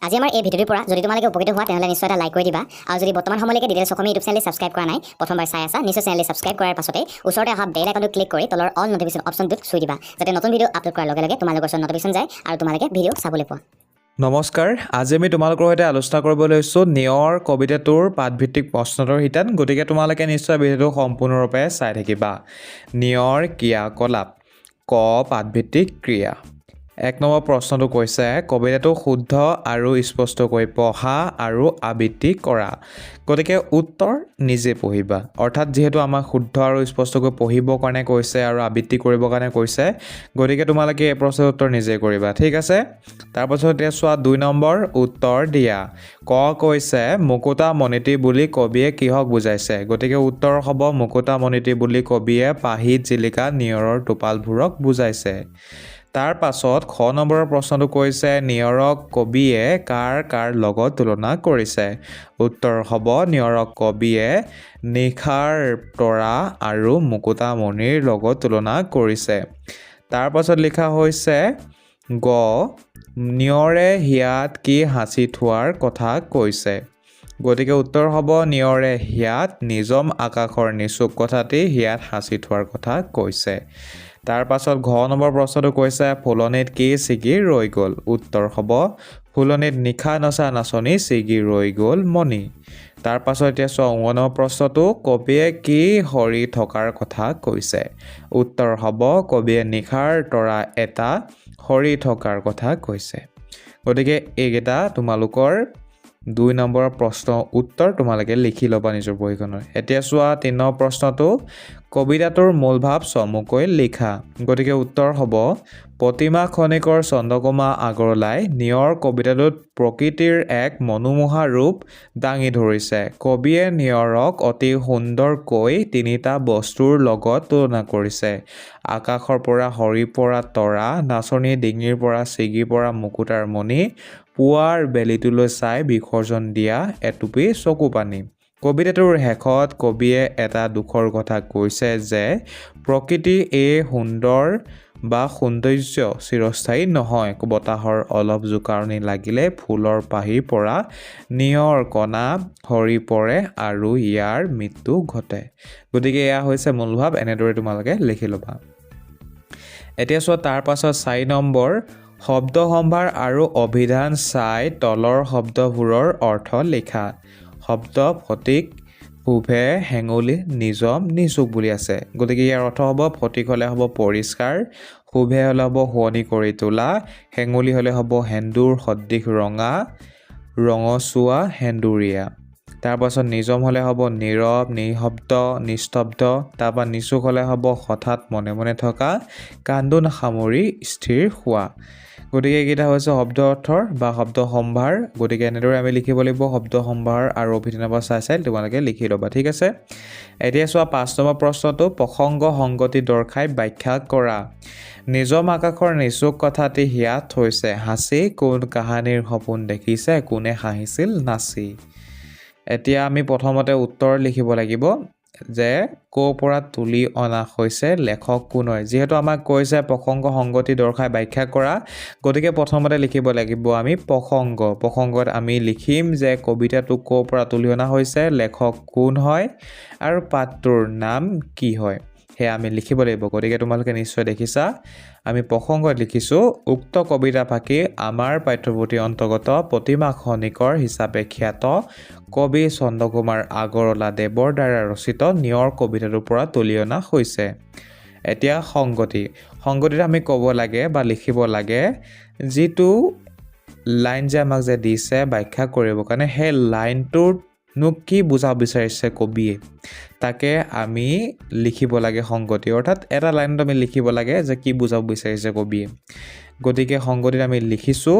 আজি আমাৰ এই ভিডিঅ'টোৰ পৰা যদি তোমালোকে উপকৃত হোৱা তেনেহ'লে নিশ্চয় এটা লাইক কৰি দিবা আৰু যদি বৰ্তমান সময়লৈকে ডিটেইলছ অসমীয়া ইউটিউব চেনেল ছাবস্ক্ৰাইব কৰা নাই প্ৰথমবাৰ চাই আছা নিশ্চয় চেনেল ছাবস্ক্ৰাইব কৰাৰ পাছতে ওচৰতে অহা বেল আইকনটো ক্লিক কৰি তলৰ অল নটিফিকেশ্যন অপশ্যনটোত চুই দিবা যাতে নতুন ভিডিঅ' আপলোড কৰাৰ লগে লগে তোমালোকৰ ওচৰত নটিফিকেশ্যন যায় আৰু তোমালোকে ভিডিঅ' চাবলৈ পোৱা। নমস্কাৰ, আজি আমি তোমালোকৰ সৈতে আলোচনা কৰিব লৈছোঁ নিয়ৰ কবিতাটোৰ পাঠভিত্তিক প্ৰশ্নোত্তৰ শিতান। গতিকে তোমালোকে নিশ্চয় ভিডিঅ'টো সম্পূৰ্ণৰূপে চাই থাকিবা। নিয়ৰ ক্ৰিয়াকলাপ ক পাঠভিত্তিক ক্ৰিয়া। 1 নম্বৰ প্ৰশ্নটো কৈছে কবিতাটো শুদ্ধ আৰু স্পষ্টকৈ পঢ়া আৰু আবৃত্তি কৰা। গতিকে উত্তৰ নিজে পঢ়িবা, অৰ্থাৎ যিহেতু আমাক শুদ্ধ আৰু স্পষ্টকৈ পঢ়িবৰ কাৰণে কৈছে আৰু আবৃত্তি কৰিবৰ কাৰণে কৈছে, গতিকে তোমালোকে এই প্ৰশ্নৰ উত্তৰ নিজে কৰিবা। ঠিক আছে, তাৰপাছত এতিয়া চোৱা 2 নম্বৰ উত্তৰ দিয়া। ক কৈছে মুকুতা মণিটি বুলি কবিয়ে কিহক বুজাইছে। গতিকে উত্তৰ হ'ব মুকুতা মণিটি বুলি কবিয়ে পাহিত জিলিকা নিয়ৰৰ টোপালবোৰক বুজাইছে। তাৰ পাছত খ নম্বৰৰ প্ৰশ্নটো কৈছে নিয়ৰক কবিয়ে কাৰ কাৰ লগত তুলনা কৰিছে। উত্তৰ হ'ব নিয়ৰক কবিয়ে নিশাৰ তৰা আৰু মুকুতামণিৰ লগত তুলনা কৰিছে। তাৰ পাছত লিখা হৈছে গ নিয়ৰে হিয়াত কি সাঁচি থোৱাৰ কথা কৈছে। গতিকে উত্তৰ হ'ব নিয়ৰে হিয়াত নিজম আকাশৰ নিচুক কথাটি হিয়াত সাঁচি থোৱাৰ কথা কৈছে। তাৰ পাছত ঘ নম্বৰ প্ৰশ্নটো কৈছে ফুলনিত কি ছিগি ৰৈ গ'ল। উত্তৰ হ'ব ফুলনিত নিশা নচা নাচনি ছিগি ৰৈ গ'ল মণি। তাৰ পাছত এতিয়া চোৱা 9 নম্বৰ প্ৰশ্নটো কবিয়ে কি সৰি থকাৰ কথা কৈছে। উত্তৰ হ'ব কবিয়ে নিশাৰ তৰা এটা সৰি থকাৰ কথা কৈছে। গতিকে এইকেইটা তোমালোকৰ 2 নম্বৰৰ প্ৰশ্ন উত্তৰ তোমালোকে লিখি ল'বা নিজৰ বহীখনত। এতিয়া চোৱা 3 নম্বৰ প্ৰশ্নটো কবিতাটোৰ মূল ভাৱ চমুকৈ লিখা। গতিকে উত্তৰ হ'ব প্ৰতিমা খনিকৰ চন্দ্ৰকুমা আগৰৱালাই নিয়ৰ কবিতাটোত প্ৰকৃতিৰ এক মনোমোহা ৰূপ দাঙি ধৰিছে। কবিয়ে নিয়ৰক অতি সুন্দৰকৈ 3টা বস্তুৰ লগত তুলনা কৰিছে। আকাশৰ পৰা সৰি পৰা তৰা, নাচনী ডিঙিৰ পৰা ছিগি পৰা মুকুতাৰ মণি, পুৱাৰ বেলিটোলৈ চাই বিসৰ্জন দিয়া এটুপি চকু পানী। কবিতাটোৰ শেষত কবিয়ে এটা দুখৰ কথা কৈছে যে প্ৰকৃতি এই সুন্দৰ বা সৌন্দৰ্য চিৰস্থায়ী নহয়। বতাহৰ অলপ জোকাৰণি লাগিলে ফুলৰ পাহিৰ পৰা নিয়ৰ কণা সৰি পৰে আৰু ইয়াৰ মৃত্যু ঘটে। গতিকে এয়া হৈছে মূল ভাৱ, এনেদৰে তোমালোকে লিখি ল'বা। এতিয়া চোৱা তাৰ পাছত 4 নম্বৰ শব্দ সম্ভাৰ আৰু অভিধান চাই তলৰ শব্দবোৰৰ অৰ্থ লিখা। শব্দ ফটিক, শুভে, হেঙুলি, নিজম, নিচুক বুলি আছে। গতিকে ইয়াৰ অৰ্থ হ'ব ফটিক হ'লে হ'ব পৰিষ্কাৰ, শুভে হ'লে হ'ব শুৱনি কৰি তোলা, হেঙুলি হ'লে হ'ব সেন্দুৰ সদৃশ ৰঙা, ৰঙচুৱা, সেন্দুৰীয়া। তাৰপাছত নিজম হ'লে হ'ব নীৰৱ, নিঃশব্দ, নিস্তব্ধ। তাৰপৰা নিচুক হ'লে হ'ব হঠাৎ মনে মনে থকা, কান্দোন সামৰি স্থিৰ হোৱা। গতিকে এইকেইটা হৈছে শব্দ অৰ্থৰ বা শব্দ সম্ভাৰ। গতিকে এনেদৰে আমি লিখিব লাগিব শব্দ সম্ভাৰ আৰু অভিধানৰ পৰা চাই তোমালোকে লিখি ল'বা। ঠিক আছে, এতিয়া চোৱা 5 নম্বৰ প্ৰশ্নটো প্ৰসংগ সংগতি দৰ্শাই ব্যাখ্যা কৰা। নিজম আকাশৰ নিচুক কথাটি হিয়াত থৈছে সাঁচি, কোন কাহানিৰ সপোন দেখিছে কোনে হাঁহিছিল নাচি। এতিয়া আমি প্ৰথমতে উত্তৰ লিখিব লাগিব যে ক'ৰ পৰা তুলি অনা হৈছে, লেখক কোন হয়। যিহেতু আমাক কৈছে প্ৰসংগ সংগতি দৰ্শাই ব্যাখ্যা কৰা, গতিকে প্ৰথমতে লিখিব লাগিব আমি প্ৰসংগ। প্ৰসংগত আমি লিখিম যে কবিতাটো ক'ৰ পৰা তুলি অনা হৈছে, লেখক কোন হয় আৰু পাঠটোৰ নাম কি হয়, সেয়া আমি লিখিব লাগিব। গতিকে তোমালোকে নিশ্চয় দেখিছা আমি প্ৰসংগত লিখিছোঁ উক্ত কবিতা ফাঁকি আমাৰ পাঠ্যপুথিৰ অন্তৰ্গত প্ৰতিমা খনিকৰ হিচাপে খ্যাত কবি চন্দ্ৰকুমাৰ আগৰৱালা দেৱৰ দ্বাৰা ৰচিত নিয়ৰ কবিতাটোৰ পৰা তুলি অনা হৈছে। এতিয়া সংগতিত আমি ক'ব লাগে বা লিখিব লাগে যিটো লাইন যে আমাক যে দিছে ব্যাখ্যা কৰিবৰ কাৰণে, সেই লাইনটোতনো কি বুজাব বিচাৰিছে কবিয়ে, তাকে আমি লিখিব লাগে সংগতি। অৰ্থাৎ এটা লাইনত আমি লিখিব লাগে যে কি বুজাব বিচাৰিছে কবিয়ে। গতিকে সংগতিত আমি লিখিছোঁ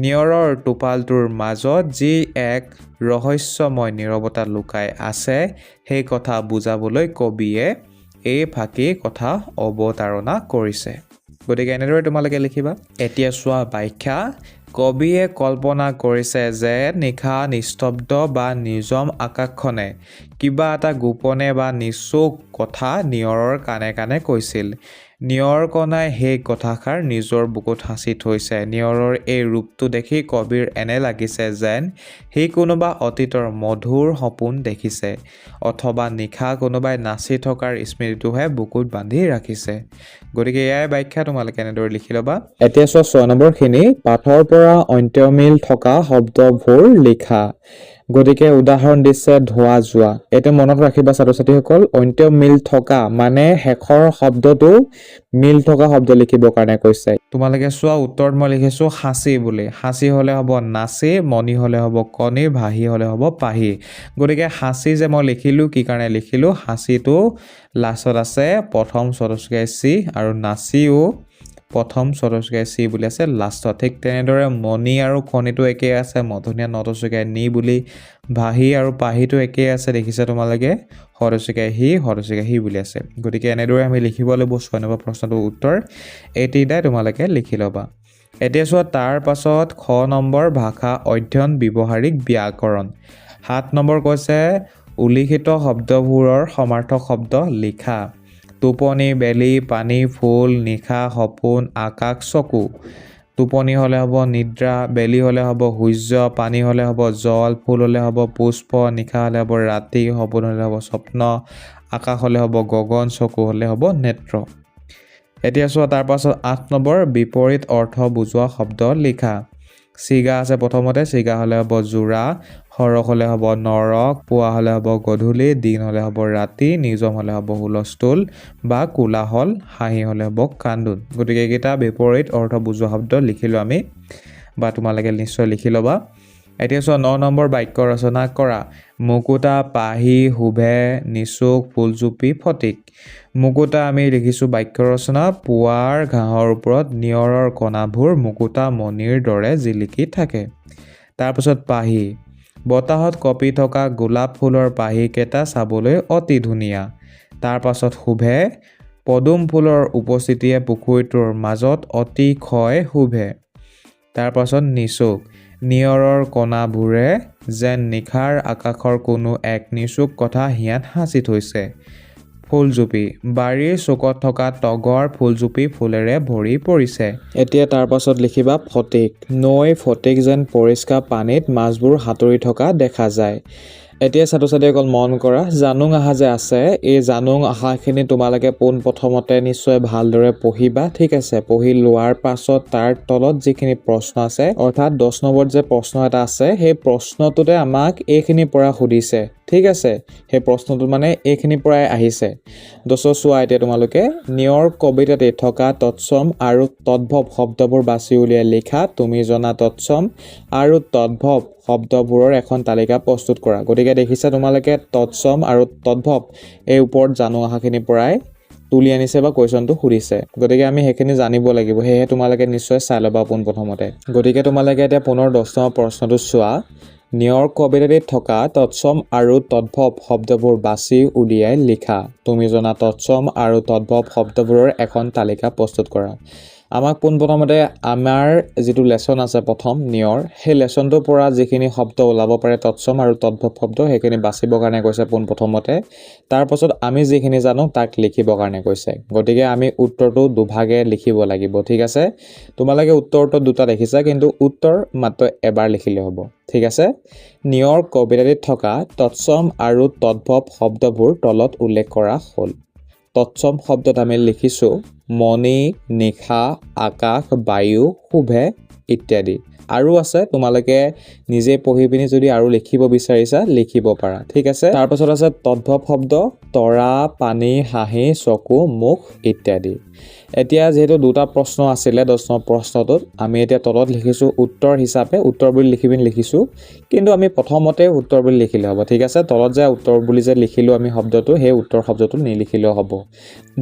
নিয়ৰৰ টোপালটোৰ মাজত যি এক ৰহস্যময় নীৰৱতা লুকাই আছে, সেই কথা বুজাবলৈ কবিয়ে এই ফাঁকি কথা অৱতাৰণা কৰিছে। গতিকে এনেদৰে তোমালোকে লিখিবা। এতিয়া চোৱা ব্যাখ্যা। কবিয়ে কল্পনা কৰিছে যে নিশা নিস্তব্ধ বা নিজম আকাশখনে কিবা এটা গোপনে বা নিচুক কথা নিয়ৰৰ কাণে কাণে কৈছিল। নিয়ৰ কণাই সেই কথাষাৰ নিজৰ বুকুত সাঁচি থৈছে। নিয়ৰৰ এই ৰূপটো দেখি কবিৰ এনে লাগিছে যেন সি কোনোবা অতীতৰ মধুৰ সপোন দেখিছে অথবা নিশা কোনোবাই নাচি থকাৰ স্মৃতিটোহে বুকুত বান্ধি ৰাখিছে। গতিকে এয়াই ব্যাখ্যা তোমালোকে এনেদৰে লিখি ল'বা। এতিয়া চোৱা 6 নম্বৰখিনি পাঠৰ পৰা অন্ত্যমিল থকা শব্দবোৰ লিখা। গতিকে উদাহৰণ দিছে ধোৱা যোৱা। এইটো মনত ৰাখিবা ছাত্ৰ ছাত্ৰীসকল, অন্ত্য মিল থকা মানে শেষৰ শব্দটো মিল থকা শব্দ লিখিবৰ কাৰণে কৈছে। তোমালোকে চোৱা উত্তৰত মই লিখিছোঁ সাঁচি বুলি। সাঁচি হ'লে হ'ব নাচি, মণি হ'লে হ'ব কণী, ভাহি হ'লে হ'ব পাহি। গতিকে সাঁচি যে মই লিখিলোঁ কি কাৰণে লিখিলোঁ, সাঁচিটো লাষ্টত আছে প্ৰথম চতুস্কাই চি আৰু নাচিও প্ৰথম চতুস্কাই চি বুলি আছে লাষ্টত। ঠিক তেনেদৰে মণি আৰু কণীটো একেই আছে, মধুনীয়া নতস্কাই নি বুলি। ভাহি আৰু পাহিটো একেই আছে, দেখিছা তোমালোকে হৰস্কাই সি বুলি আছে। গতিকে এনেদৰে আমি লিখিব লাগিব 6 নম্বৰ প্ৰশ্নটোৰ উত্তৰ। এই তিনিটাই তোমালোকে লিখি ল'বা। এতিয়া চোৱা তাৰ পাছত খ নম্বৰ ভাষা অধ্যয়ন ব্যৱহাৰিক ব্যাকৰণ। 7 নম্বৰ কৈছে উল্লিখিত শব্দবোৰৰ সমাৰ্থক শব্দ লিখা। টোপনি, বেলি, পানী, ফুল, নিশা, সপোন, আকাশ, চকু। টোপনি হ'লে হ'ব নিদ্ৰা, বেলি হ'লে হ'ব সূৰ্য, পানী হ'লে হ'ব জল, ফুল হ'লে হ'ব পুষ্প, নিশা হ'লে হ'ব ৰাতি, সপোন হ'লে হ'ব স্বপ্ন, আকাশ হ'লে হ'ব গগন, চকু হ'লে হ'ব নেত্ৰ। এতিয়া চোৱা তাৰ পাছত 8 নম্বৰ বিপৰীত অৰ্থ বুজোৱা শব্দ লিখা। চিগা আছে প্ৰথমতে, চিগা হ'লে হ'ব যোৰা, সৰহ হ'লে হ'ব নৰক, পুৱা হ'লে হ'ব গধূলি, দিন হ'লে হ'ব ৰাতি, নিজম হ'লে হ'ব হুলস্থুল বা কোলাহল, হাঁহি হ'লে হ'ব কান্দোন। গতিকে এইকেইটা বিপৰীত অৰ্থ বুজোৱা শব্দ লিখিলোঁ আমি, বা তোমালোকে নিশ্চয় লিখি ল'বা। এতিয়া চোৱা 9 নম্বৰ বাক্য ৰচনা কৰা। মুকুতা, পাহি, শুভে, নিচুক, ফুলজুপি, ফটিক। মুকুতা আমি লিখিছোঁ বাক্য ৰচনা। পুৱাৰ ঘাঁহৰ ওপৰত নিয়ৰৰ কণাবোৰ মুকুতা মণিৰ দৰে জিলিকি থাকে। তাৰপিছত পাহি, বতাহত কঁপি থকা গোলাপ ফুলৰ পাহিকেইটা চাবলৈ অতি ধুনীয়া। তাৰপাছত শুভে, পদুম ফুলৰ উপস্থিতিয়ে পুখুৰীটোৰ মাজত অতিশয় শুভে। তাৰপাছত নিচুক, নিয়ৰৰ কণাবোৰে যেন নিশাৰ আকাশৰ কোনো এক নিচুক কথা হিয়াত সাঁচি থৈছে। ফুলজুপি, বাৰীৰ চুকত থকা তগৰ ফুলজুপি ফুলেৰে ভৰি পৰিছে। এতিয়া তাৰ পাছত লিখিবা ফটিক। নৈ ফটিক যেন পৰিষ্কাৰ পানীত মাছবোৰ সাঁতুৰি থকা দেখা যায়। এতিয়া ছাত্ৰ ছাত্ৰীসকল মন কৰা, জানুং আহা যে আছে, এই জানুং আহাখিনি তোমালোকে পোনপ্ৰথমতে নিশ্চয় ভালদৰে পঢ়িবা। ঠিক আছে, পঢ়ি লোৱাৰ পাছত তাৰ তলত যিখিনি প্ৰশ্ন আছে, অৰ্থাৎ 10 নম্বৰত যে প্ৰশ্ন এটা আছে, সেই প্ৰশ্নটোতে আমাক এইখিনিৰ পৰা সুধিছে। ঠিক আছে, সেই প্ৰশ্নটো মানে এইখিনিৰ পৰাই আহিছে। চোৱা এতিয়া তোমালোকে নিয়ৰ কবিতাতে থকা তৎসম আৰু তদ্ভৱ শব্দবোৰ বাছি উলিয়াই লিখা। তুমি জনা তৎসম আৰু তদ্ভৱ শব্দবোৰৰ এখন তালিকা প্ৰস্তুত কৰা। গতিকে দেখিছা তোমালোকে তৎসম আৰু তদ্ভৱ এই ওপৰত জানো অহাখিনিৰ পৰাই তুলি আনিছে বা কুৱেশ্যনটো সুধিছে। গতিকে আমি সেইখিনি জানিব লাগিব, সেয়েহে তোমালোকে নিশ্চয় চাই ল'বা পোনপ্ৰথমতে। গতিকে তোমালোকে এতিয়া পুনৰ 10 নম্বৰ প্ৰশ্নটো চোৱা। নিয়ৰ কবিতাটিত থকা তৎসম আৰু তদ্ভৱ শব্দবোৰ বাছি উলিয়াই লিখা। তুমি জনা তৎসম আৰু তদ্ভৱ শব্দবোৰৰ এখন তালিকা প্ৰস্তুত কৰা। আমাক পোনপ্ৰথমতে আমাৰ যিটো লেচন আছে প্ৰথম নিয়ৰ, সেই লেচনটোৰ পৰা যিখিনি শব্দ ওলাব পাৰে তৎসম আৰু তদ্ভৱ শব্দ, সেইখিনি বাচিবৰ কাৰণে কৈছে পোনপ্ৰথমতে। তাৰপাছত আমি যিখিনি জানো তাক লিখিবৰ কাৰণে কৈছে। গতিকে আমি উত্তৰটো দুভাগে লিখিব লাগিব। ঠিক আছে, তোমালোকে উত্তৰটো দুটা দেখিছা, কিন্তু উত্তৰ মাত্ৰ এবাৰ লিখিলে হ'ব। ঠিক আছে, নিয়ৰ কবিতাটিত থকা তৎসম আৰু তদ্ভৱ শব্দবোৰ তলত উল্লেখ কৰা হ'ল। তৎসম শব্দত আমি লিখিছোঁ মণি, নিশা, আকাশ, বায়ু, শুভে ইত্যাদি। আৰু আছে, তোমালোকে নিজে পঢ়ি পিনি যদি আৰু লিখিব বিচাৰিছা লিখিব পাৰা। ঠিক আছে, তাৰপাছত আছে তদ্ভৱ শব্দ তৰা, পানী, হাঁহি, চকু, মুখ ইত্যাদি। এতিয়া যিহেতু দুটা প্ৰশ্ন আছিলে 10 নম্বৰ প্ৰশ্নটোত, আমি এতিয়া তলত লিখিছোঁ উত্তৰ হিচাপে, উত্তৰ বুলি লিখি পিনি লিখিছোঁ, কিন্তু আমি প্ৰথমতে উত্তৰ বুলি লিখিলে হ'ব। ঠিক আছে, তলত যে উত্তৰ বুলি যে লিখিলোঁ আমি শব্দটো, সেই উত্তৰ শব্দটো নিলিখিলেও হ'ব।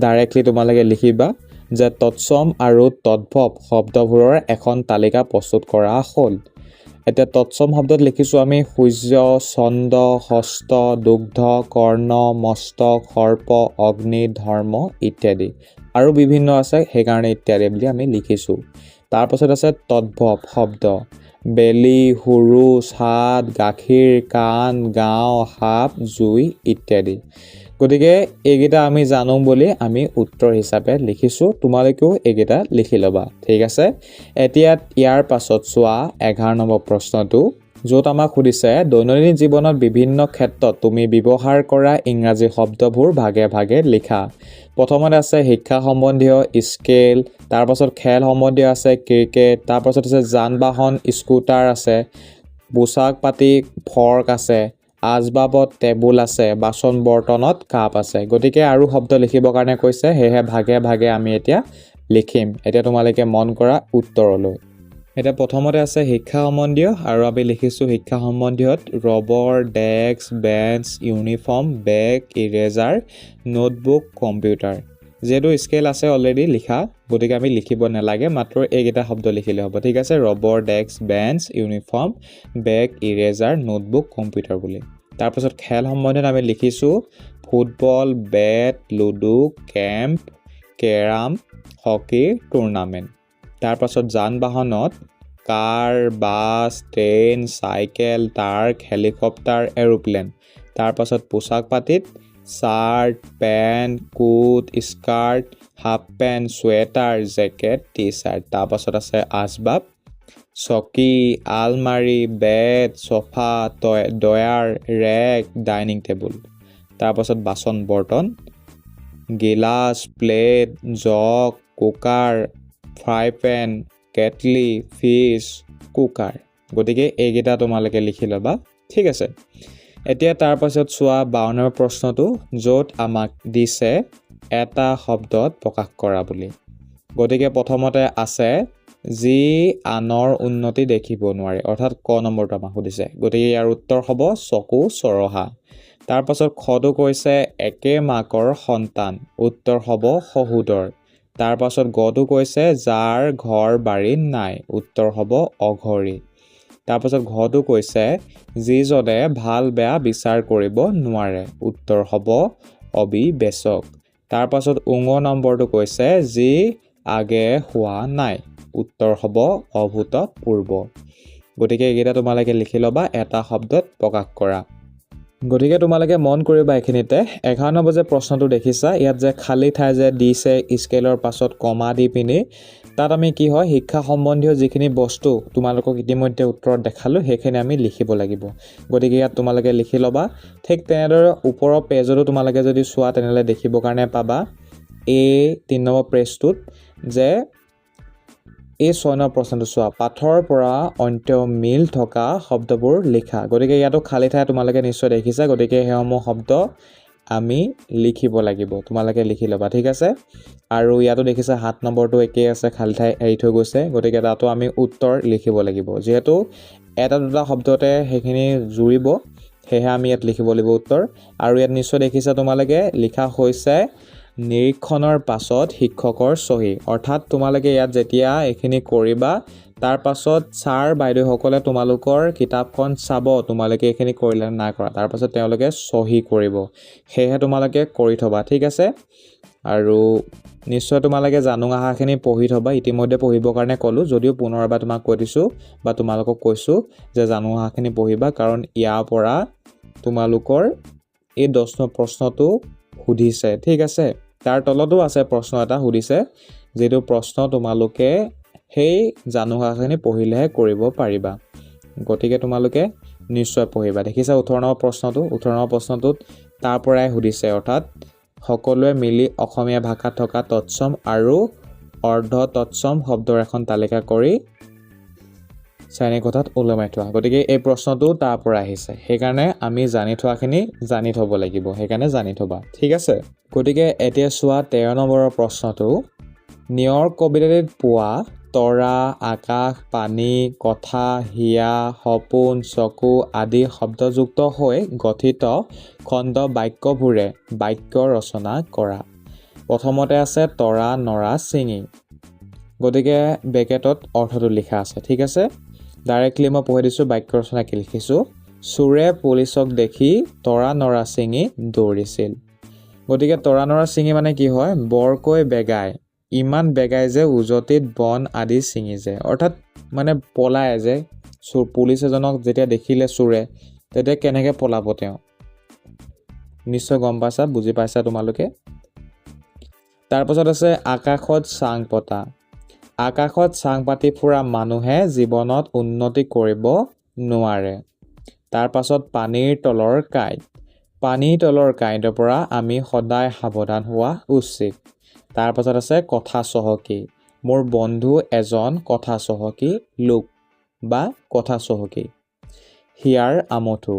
ডাইৰেক্টলি তোমালোকে লিখিবা যে তৎসম আৰু তদ্ভৱ শব্দবোৰৰ এখন তালিকা প্ৰস্তুত কৰা হ'ল। এতিয়া তৎসম শব্দত লিখিছোঁ আমি সূৰ্য, চন্দ্ৰ, হস্ত, দুগ্ধ, কৰ্ণ, মস্তক, সৰ্প, অগ্নি, ধৰ্ম ইত্যাদি। আৰু বিভিন্ন আছে, সেইকাৰণে ইত্যাদি বুলি আমি লিখিছোঁ। তাৰপাছত আছে তদ্ভৱ শব্দ বেলি, সুৰু, ছাদ, গাখীৰ, কাণ, গাঁও, সাপ, জুই ইত্যাদি। গতিকে এইকেইটা আমি জানো বুলি আমি উত্তৰ হিচাপে লিখিছোঁ। তোমালোকেও এইকেইটা লিখি ল'বা, ঠিক আছে। এতিয়া ইয়াৰ পাছত চোৱা 11 নম্বৰ প্ৰশ্নটো, য'ত আমাক সুধিছে দৈনন্দিন জীৱনত বিভিন্ন ক্ষেত্ৰত তুমি ব্যৱহাৰ কৰা ইংৰাজী শব্দবোৰ ভাগে ভাগে লিখা। প্ৰথমতে আছে শিক্ষা সম্বন্ধীয় স্কেল, তাৰপাছত খেল সম্বন্ধীয় আছে ক্ৰিকেট, তাৰপাছত আছে যান বাহন স্কুটাৰ আছে, পোচাক পাতি ফৰ্ক আছে, আচবাবত টেবুল আছে, বাচন বৰ্তনত কাপ আছে। গতিকে আৰু শব্দ লিখিবৰ কাৰণে কৈছে, সেয়েহে ভাগে ভাগে আমি এতিয়া লিখিম। এতিয়া তোমালোকে মন কৰা উত্তৰলৈ। এতিয়া প্ৰথমতে আছে শিক্ষা সম্বন্ধীয়, আৰু আমি লিখিছোঁ শিক্ষা সম্বন্ধীয়ত rubber, desk, bench, uniform, bag, eraser, notebook, computer. যিহেতু স্কেল আছে অলৰেডি লিখা, গতিকে আমি লিখিব নালাগে, মাত্ৰ এইকেইটা শব্দ লিখিলে হ'ব, ঠিক আছে। Rubber, desk, bench, uniform, bag, eraser, notebook, computer বুলি। তাৰপাছত খেল সম্বন্ধীয়ত আমি লিখিছোঁ football, bat, ludo, camp, carrom, hockey, tournament. তাৰপাছত যান বাহনত car, bus, train, cycle, truck, helicopter, aeroplane. তাৰপাছত পোচাক পাতিত shirt, pant, coat, skirt, half pant, sweater, jacket, T shirt. তাৰপাছত আছে আচবাব, চকী, আলমাৰি, বেড, চফা, ডয়াৰ, ৰেক, ডাইনিং টেবুল। তাৰপাছত বাচন বৰ্তন, গিলাচ, প্লেট, জগ, কুকাৰ, ফ্ৰাই পেন, কেটলি, ফিছ, কুকাৰ। গতিকে এইকেইটা তোমালোকে লিখি ল'বা, ঠিক আছে। এতিয়া তাৰপাছত চোৱা 52 নম্বৰ প্ৰশ্নটো, য'ত আমাক দিছে এটা শব্দত প্ৰকাশ কৰা বুলি। গতিকে প্ৰথমতে আছে যি আনৰ উন্নতি দেখিব নোৱাৰে, অৰ্থাৎ ক নম্বৰটো আমাক সুধিছে। গতিকে ইয়াৰ উত্তৰ হ'ব চকু চৰহা। তাৰপাছত খটো কৈছে একে মাকৰ সন্তান, উত্তৰ হ'ব শহুদৰ। তাৰপাছত গটো কৈছে যাৰ ঘৰ বাৰী নাই, উত্তৰ হ'ব অঘৰী। তাৰপাছত ঘটো কৈছে যিজনে ভাল বেয়া বিচাৰ কৰিব নোৱাৰে, উত্তৰ হ'ব অবিবেচক। তাৰপাছত নম্বৰটো কৈছে যি আগে হোৱা নাই, উত্তৰ হ'ব অভূতপূৰ্ব। গতিকে এইকেইটা তোমালোকে লিখি ল'বা এটা শব্দত প্ৰকাশ কৰা। গতিকে তোমালোকে মন কৰিবা এইখিনিতে 11 নম্বৰ যে প্ৰশ্নটো দেখিছা, ইয়াত যে খালী ঠাই যে দিছে স্কেলৰ পাছত কমা দি পিনি, তাত আমি কি হয় শিক্ষা সম্বন্ধীয় যিখিনি বস্তু তোমালোকক ইতিমধ্যে উত্তৰত দেখালোঁ, সেইখিনি আমি লিখিব লাগিব। গতিকে ইয়াত তোমালোকে লিখি ল'বা। ঠিক তেনেদৰে ওপৰৰ পেজতো তোমালোকে যদি চোৱা তেনেহ'লে দেখিবৰ কাৰণে পাবা এই 3 নম্বৰ পেজটোত যে এই 6 নম্বৰ প্ৰশ্নটো চোৱা, পাঠৰ পৰা অন্ত মিল থকা শব্দবোৰ লিখা। গতিকে ইয়াতো খালী ঠাই তোমালোকে নিশ্চয় দেখিছা, গতিকে সেইসমূহ শব্দ আমি লিখিব লাগিব, তোমালোকে লিখি ল'বা, ঠিক আছে। আৰু ইয়াতো দেখিছা 7 নম্বৰটো একেই আছে, খালী ঠাই এৰি থৈ গৈছে, গতিকে তাতো আমি উত্তৰ লিখিব লাগিব। যিহেতু এটা দুটা শব্দতে সেইখিনি জুৰিব, সেয়েহে আমি ইয়াত লিখিব লাগিব উত্তৰ। আৰু ইয়াত নিশ্চয় দেখিছা তোমালোকে লিখা হৈছে নিৰীক্ষণৰ পাছত শিক্ষকৰ চহী, অৰ্থাৎ তোমালোকে ইয়াত যেতিয়া এইখিনি কৰিবা তাৰ পাছত ছাৰ বাইদেউসকলে তোমালোকৰ কিতাপখন চাব তোমালোকে এইখিনি কৰিলে নাই কৰা, তাৰ পাছত তেওঁলোকে চহী কৰিব, সেয়েহে তোমালোকে কৰি থবা, ঠিক আছে। আৰু নিশ্চয় তোমালোকে জানো আহাখিনি পঢ়ি থবা, ইতিমধ্যে পঢ়িবৰ কাৰণে ক'লোঁ, যদিও পুনৰ এবাৰ তোমাক কৈ দিছোঁ বা তোমালোকক কৈছোঁ যে জানো আহাখিনি পঢ়িবা, কাৰণ ইয়াৰ পৰা তোমালোকৰ এই 10 নম্বৰ প্ৰশ্নটো সুধিছে, ঠিক আছে। তাৰ তলতো আছে প্ৰশ্ন এটা সুধিছে, যিটো প্ৰশ্ন তোমালোকে সেই জানো আহাখিনি পঢ়িলেহে কৰিব পাৰিবা। গতিকে তোমালোকে নিশ্চয় পঢ়িবা। দেখিছা 18 নম্বৰ প্ৰশ্নটো, 18 নম্বৰ প্ৰশ্নটোত তাৰ পৰাই সুধিছে, অৰ্থাৎ সকলোৱে মিলি অসমীয়া ভাষাত থকা তৎসম আৰু অৰ্ধ তৎসম শব্দৰ এখন তালিকা কৰি শ্ৰেণী কোঠাত ওলমাই থোৱা। গতিকে এই প্ৰশ্নটো তাৰ পৰা আহিছে, সেইকাৰণে আমি জানি থোৱাখিনি জানি থ'ব লাগিব, সেইকাৰণে জানি থ'বা, ঠিক আছে। গতিকে এতিয়া চোৱা 13 নম্বৰৰ প্ৰশ্নটো, নিয়ৰ কবিতাটিত পোৱা তৰা, আকাশ, পানী, কথা, হিয়া, সপোন, চকু আদি শব্দযুক্ত হৈ গঠিত খণ্ড বাক্যবোৰে বাক্য ৰচনা কৰা। প্ৰথমতে আছে তৰা নৰা চিঙি, গতিকে ব্ৰেকেটত অৰ্থটো লিখা আছে, ঠিক আছে। ডাইৰেক্টলি মই পঢ়ি দিছোঁ, বাক্য ৰচনা কি লিখিছোঁ, চোৰে পুলিচক দেখি তৰা নৰা চিঙি দৌৰিছিল। গতিকে তৰা নৰা চিঙি মানে কি হয়, বৰকৈ বেগাই, ইমান বেগাই যে উজতিত বন আদি ছিঙি যায়, অৰ্থাৎ মানে পলায় যে, পুলিচ এজনক যেতিয়া দেখিলে চোৰে, তেতিয়া কেনেকৈ পলাব তেওঁ, নিশ্চয় গম পাইছা, বুজি পাইছা তোমালোকে। তাৰপাছত আছে আকাশত চাং পতা। আকাশত চাং পাতি ফুৰা মানুহে জীৱনত উন্নতি কৰিব নোৱাৰে। তাৰপাছত পানীৰ তলৰ কাঁইট। পানীৰ তলৰ কাঁইটৰ পৰা আমি সদায় সাৱধান হোৱা উচিত। তাৰপাছত আছে কথা চহকী। মোৰ বন্ধু এজন কথা চহকী লোক বা কথা চহকী। হিয়াৰ আমঠু।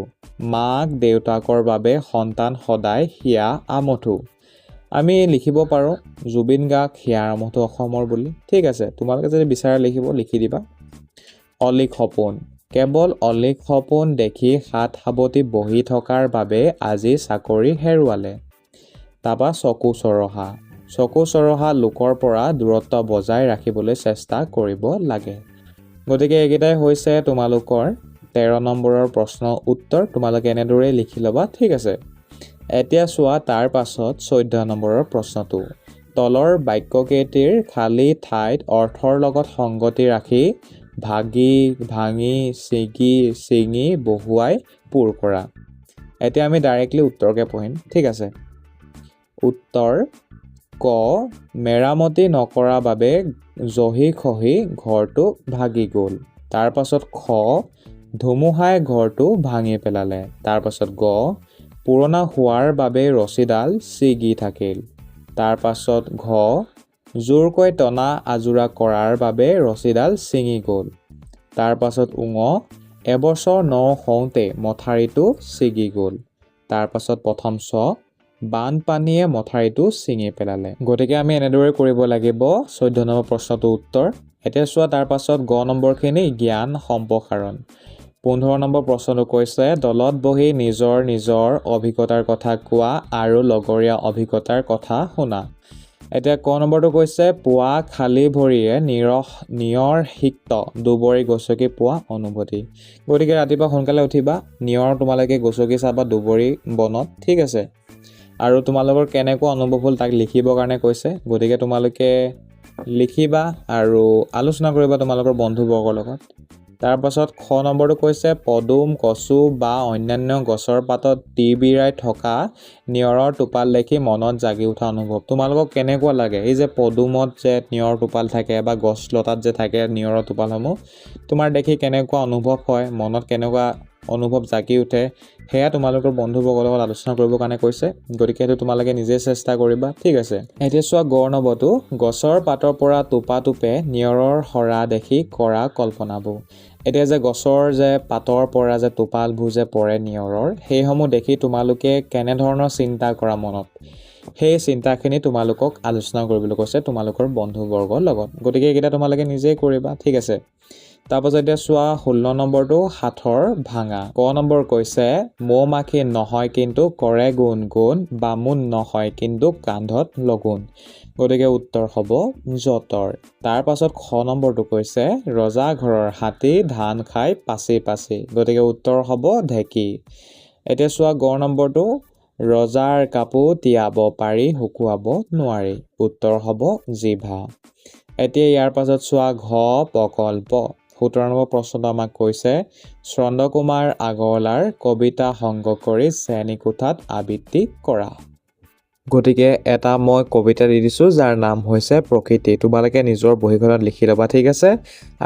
মাক দেউতাকৰ বাবে সন্তান সদায় হিয়া আমঠু। আমি লিখিব পাৰোঁ জুবিন গাৰ্গ হিয়াৰ আমঠু অসমৰ বুলি। ঠিক আছে, তোমালোকে যদি বিচাৰা লিখি দিবা। অলিক সপোন। কেৱল অলিক সপোন দেখি হাত সাৱটি বহি থকাৰ বাবে আজি চাকৰি হেৰুৱালে। তাৰপৰা চকু চৰহা। চকু চৰহা লোকৰ পৰা দূৰত্ব বজাই ৰাখিবলৈ চেষ্টা কৰিব লাগে। গতিকে এইকেইটাই হৈছে তোমালোকৰ 13 নম্বৰৰ প্ৰশ্ন উত্তৰ। তোমালোকে এনেদৰেই লিখি ল'বা। ঠিক আছে, এতিয়া চোৱা তাৰ পাছত 14 নম্বৰৰ প্ৰশ্নটো। তলৰ বাক্যকেইটিৰ খালী ঠাইত অৰ্থৰ লগত সংগতি ৰাখি ভাঙি ছিঙি বহুৱাই পূৰ কৰা। এতিয়া আমি ডাইৰেক্টলি উত্তৰকে পঢ়িম। ঠিক আছে, উত্তৰ ক, মেৰামতি নকৰা বাবে জহি খহি ঘৰটো ভাগি গ'ল। তাৰপাছত খ, ধুমুহাই ঘৰটো ভাঙি পেলালে। তাৰপাছত গ, পুৰণা হোৱাৰ বাবে ৰছীডাল ছিগি থাকিল। তাৰপাছত ঘ, জোৰকৈ টনা আজোৰা কৰাৰ বাবে ৰছীডাল ছিঙি গ'ল। তাৰপাছত উঙ, এবছৰ নহওঁতে মথাৰিটো ছিগি গ'ল। তাৰপাছত প্ৰথম চ, বানপানীয়ে মথাৰিটো ছিঙি পেলালে। গতিকে আমি এনেদৰে কৰিব লাগিব 14 নম্বৰ প্ৰশ্নটো উত্তৰ। এতিয়া চোৱা তাৰ পাছত গ নম্বৰখিনি জ্ঞান সম্প্ৰসাৰণ। 15 নম্বৰ প্ৰশ্নটো কৈছে দলত বহি নিজৰ অভিজ্ঞতাৰ কথা কোৱা আৰু লগৰীয়া অভিজ্ঞতাৰ কথা শুনা। এতিয়া ক নম্বৰটো কৈছে পুৱা খালী ভৰিৰে নিয়ৰ সিক্ত দুবৰি গছকি পোৱা অনুভূতি। গতিকে ৰাতিপুৱা সোনকালে উঠিবা, নিয়ৰ তোমালোকে গছকি চাবা দুবৰি বনত। ঠিক আছে, আৰু তোমালোকৰ কেনেকুৱা অনুভৱ হ'ল তাক লিখিবৰ কাৰণে কৈছে। গতিকে তোমালোকে লিখিবা আৰু আলোচনা কৰিবা তোমালোকৰ বন্ধুবৰ্গৰ লগত। তাৰপাছত খ নম্বৰটো কৈছে পদুম, কচু বা অন্যান্য গছৰ পাতত তিৰবিৰাই থকা নিয়ৰৰ টোপাল দেখি মনত জাগি উঠা অনুভৱ। তোমালোকক কেনেকুৱা লাগে এই যে পদুমত যে নিয়ৰৰ টোপাল থাকে বা গছ লতাত যে থাকে নিয়ৰৰ টোপালসমূহ, তোমাৰ দেখি কেনেকুৱা অনুভৱ হয়, মনত কেনেকুৱা অনুভৱ জাগি উঠে, সেয়া তোমালোকৰ বন্ধুবৰ্গৰ লগত আলোচনা কৰিবৰ কাৰণে কৈছে। গতিকে সেইটো তোমালোকে নিজে চেষ্টা কৰিবা। ঠিক আছে, এতিয়া চোৱা গ নম্বৰটো গছৰ পাতৰ পৰা টোপা টোপে নিয়ৰৰ সৰা দেখি কৰা কল্পনাবোৰ। এতিয়া যে গছৰ যে পাতৰ পৰা যে টোপালবোৰ যে পৰে নিয়ৰৰ, সেইসমূহ দেখি তোমালোকে কেনেধৰণৰ চিন্তা কৰা মনত, সেই চিন্তাখিনি তোমালোকক আলোচনা কৰিবলৈ কৈছে তোমালোকৰ বন্ধুবৰ্গৰ লগত। গতিকে এইকেইটা তোমালোকে নিজেই কৰিবা। ঠিক আছে, তাৰপাছত এতিয়া চোৱা 16 নম্বৰটো সাঁথৰ ভাঙা। ক নম্বৰ কৈছে মৌ মাখি নহয় কিন্তু কৰে গুণ গুণ, বামুণ নহয় কিন্তু কান্ধত লগুণ। গতিকে উত্তৰ হ'ব যঁতৰ। তাৰ পাছত খ নম্বৰটো কৈছে ৰজা ঘৰৰ হাতী ধান খাই পাচি পাচি। গতিকে উত্তৰ হ'ব ঢেঁকী। এতিয়া চোৱা গ নম্বৰটো ৰজাৰ কাপোৰ তিয়াব পাৰি শুকুৱাব নোৱাৰি। উত্তৰ হ'ব জিভা। এতিয়া ইয়াৰ পাছত চোৱা ঘ প্ৰকল্প। 17 নম্বৰ প্ৰশ্নটো আমাক কৈছে চন্দ্ৰকুমাৰ আগৰৱালাৰ কবিতা সংগ্ৰহ কৰি শ্ৰেণীকোঠাত আবৃত্তি কৰা। গতিকে এটা মই কবিতা দি দিছোঁ যাৰ নাম হৈছে প্ৰকৃতি। তোমালোকে নিজৰ বহীখনত লিখি ল'বা। ঠিক আছে,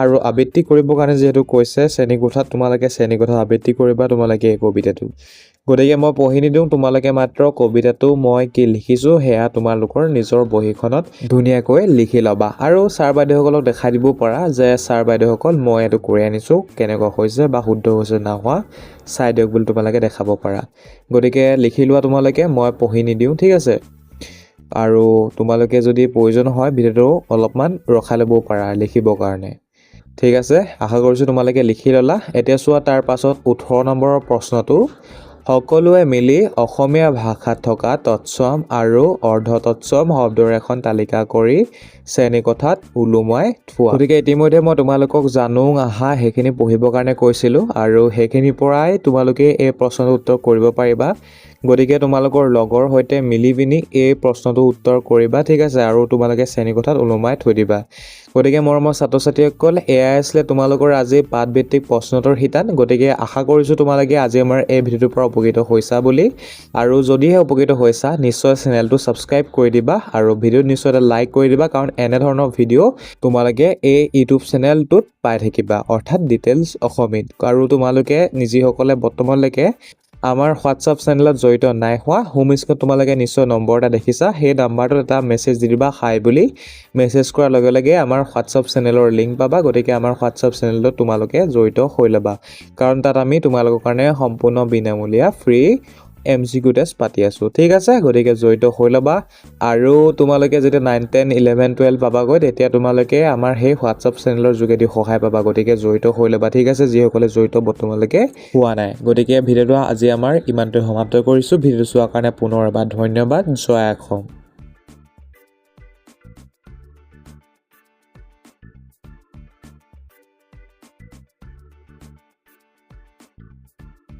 আৰু আবৃত্তি কৰিবৰ কাৰণে যিহেতু কৈছে শ্ৰেণীকোঠাত, তোমালোকে শ্ৰেণীকোঠাত আবৃত্তি কৰিবা তোমালোকে এই কবিতাটো। গতিকে মই পঢ়ি নিদিওঁ, তোমালোকে মাত্ৰ কবিতাটো মই কি লিখিছোঁ সেয়া তোমালোকৰ নিজৰ বহীখনত ধুনীয়াকৈ লিখি ল'বা, আৰু ছাৰ বাইদেউসকলক দেখাই দিব পাৰা যে ছাৰ বাইদেউসকল মই এইটো কৰি আনিছোঁ, কেনেকুৱা হৈছে বা শুদ্ধ হৈছে না হোৱা চাই দিয়ক বুলি তোমালোকে দেখাব পাৰা। গতিকে লিখি লোৱা তোমালোকে, মই পঢ়ি নিদিওঁ। ঠিক আছে, আৰু তোমালোকে যদি প্ৰয়োজন হয় ভিডিঅ'টো অলপমান ৰখাই ল'ব পাৰা লিখিবৰ কাৰণে। ঠিক আছে, আশা কৰিছোঁ তোমালোকে লিখি ল'লা। এতিয়া চোৱা তাৰ পাছত 18 নম্বৰৰ প্ৰশ্নটো সকলোৱে মিলি অসমীয়া ভাষাত থকা তৎসম আৰু অৰ্ধ তৎসম শব্দৰ এখন তালিকা কৰি শ্ৰেণীকোঠাত ওলোমাই থোৱা। গতিকে ইতিমধ্যে মই তোমালোকক জানো আহা সেইখিনি পঢ়িবৰ কাৰণে কৈছিলোঁ, আৰু সেইখিনিৰ পৰাই তোমালোকে এই প্ৰশ্নটোৰ উত্তৰ কৰিব পাৰিবা। গতিকে তোমালোকৰ লগৰ সৈতে মিলি পিনি এই প্ৰশ্নটো উত্তৰ কৰিবা, ঠিক আছে, আৰু তোমালোকে শ্ৰেণীকোঠাত ওলোমাই থৈ দিবা। গতিকে মৰমৰ ছাত্ৰ ছাত্ৰীসকল, এয়াই আছিলে তোমালোকৰ আজি পাঠভিত্তিক প্ৰশ্নোত্তৰ শিতান। গতিকে আশা কৰিছোঁ তোমালোকে আজি আমাৰ এই ভিডিঅ'টোৰ পৰা উপকৃত হৈছা বুলি। আৰু যদিহে উপকৃত হৈছা নিশ্চয় চেনেলটো ছাবস্ক্ৰাইব কৰি দিবা আৰু ভিডিঅ'ত নিশ্চয় এটা লাইক কৰি দিবা, কাৰণ এনেধৰণৰ ভিডিঅ' তোমালোকে এই ইউটিউব চেনেলটোত পাই থাকিবা, অৰ্থাৎ ডিটেইলছ অসমীত। আৰু তোমালোকে যিসকলে বৰ্তমানলৈকে আমাৰ হোৱাটছআপ চেনেলত জড়িত নাই হোৱা, হোম স্ক্ৰীনত তোমালোকে নিশ্চয় নম্বৰ এটা দেখিছা, সেই নাম্বাৰটোত এটা মেছেজ দি দিবা হাই বুলি। মেছেজ কৰাৰ লগে লগে আমাৰ হোৱাটছআপ চেনেলৰ লিংক পাবা। গতিকে আমাৰ হোৱাটছআপ চেনেলটোত তোমালোকে জড়িত হৈ ল'বা, কাৰণ তাত আমি তোমালোকৰ কাৰণে সম্পূৰ্ণ বিনামূলীয়া ফ্ৰী MCQ টেষ্ট পাতি আছোঁ, ঠিক আছে। গতিকে জড়িত হৈ ল'বা। আৰু তোমালোকে যেতিয়া 9, 10, 11, 12 পাবাগৈ, তেতিয়া তোমালোকে আমাৰ সেই হোৱাটছআপ চেনেলৰ যোগেদি সহায় পাবা। গতিকে জড়িত হৈ ল'বা, ঠিক আছে, যিসকলে জড়িত বৰ্তমানলৈকে হোৱা নাই। গতিকে ভিডিঅ'টো আজি আমাৰ ইমানটোৱে সমাপ্ত কৰিছোঁ। ভিডিঅ'টো চোৱাৰ কাৰণে পুনৰ এবাৰ ধন্যবাদ। জয় অসম।